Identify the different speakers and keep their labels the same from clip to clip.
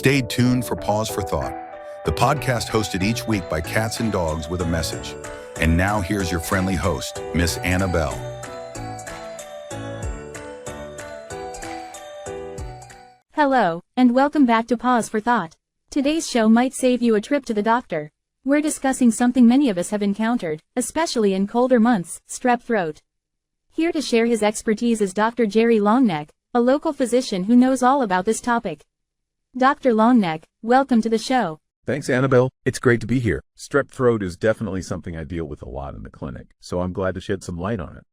Speaker 1: stayed tuned for Pause for Thought, the podcast hosted each week by cats and dogs with a message. And now here's your friendly host, Miss Annabelle.
Speaker 2: Hello, and welcome back to Pause for Thought. Today's show might save you a trip to the doctor. We're discussing something many of us have encountered, especially in colder months, strep throat. Here to share his expertise is Dr. Jerry Longneck, a local physician who knows all about this topic. Dr. Longneck, welcome to the show.
Speaker 3: Thanks, Annabelle. It's great to be here. Strep throat is definitely something I deal with a lot in the clinic, so I'm glad to shed some light on it.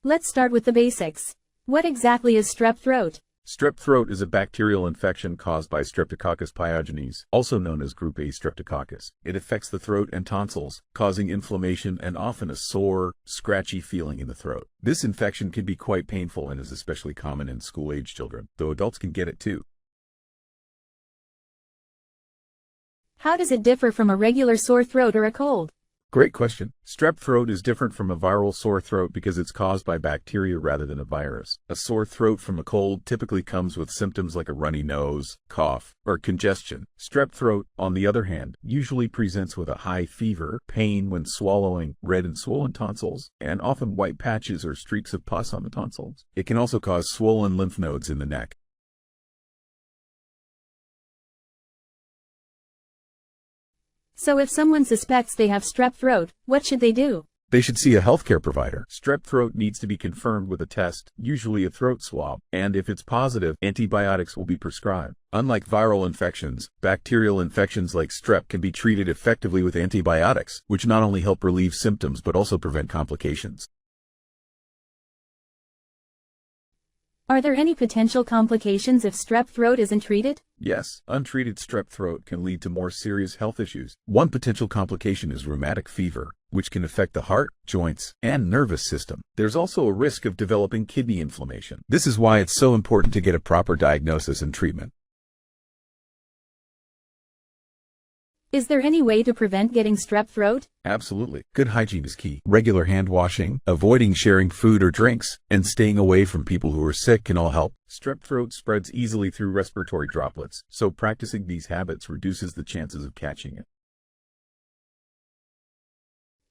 Speaker 2: Let's start with the basics. What exactly is strep throat?
Speaker 3: Strep throat is a bacterial infection caused by Streptococcus pyogenes, also known as Group A Streptococcus. It affects the throat and tonsils, causing inflammation and often a sore, scratchy feeling in the throat. This infection can be quite painful and is especially common in school-age children, though adults can get it too.
Speaker 2: How does it differ from a regular sore throat or a cold?
Speaker 3: Great question. Strep throat is different from a viral sore throat because it's caused by bacteria rather than a virus. A sore throat from a cold typically comes with symptoms like a runny nose, cough, or congestion. Strep throat, on the other hand, usually presents with a high fever, pain when swallowing, red and swollen tonsils, and often white patches or streaks of pus on the tonsils. It can also cause swollen lymph nodes in the neck.
Speaker 2: So if someone suspects they have strep throat, what should they do?
Speaker 3: They should see a healthcare provider. Strep throat needs to be confirmed with a test, usually a throat swab, and if it's positive, antibiotics will be prescribed. Unlike viral infections, bacterial infections like strep can be treated effectively with antibiotics, which not only help relieve symptoms but also prevent complications.
Speaker 2: Are there any potential complications if strep throat isn't treated?
Speaker 3: Yes, untreated strep throat can lead to more serious health issues. One potential complication is rheumatic fever, which can affect the heart, joints, and nervous system. There's also a risk of developing kidney inflammation. This is why it's so important to get a proper diagnosis and treatment.
Speaker 2: Is there any way to prevent getting strep throat?
Speaker 3: Absolutely. Good hygiene is key. Regular hand washing, avoiding sharing food or drinks, and staying away from people who are sick can all help. Strep throat spreads easily through respiratory droplets, so practicing these habits reduces the chances of catching it.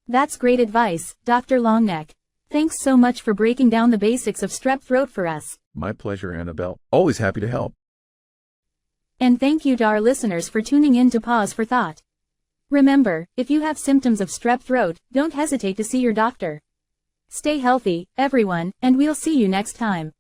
Speaker 2: That's great advice, Dr. Longneck. Thanks so much for breaking down the basics of strep throat for us.
Speaker 3: My pleasure, Annabelle. Always happy to help.
Speaker 2: And thank you to our listeners for tuning in to Pause for Thought. Remember, if you have symptoms of strep throat, don't hesitate to see your doctor. Stay healthy, everyone, and we'll see you next time.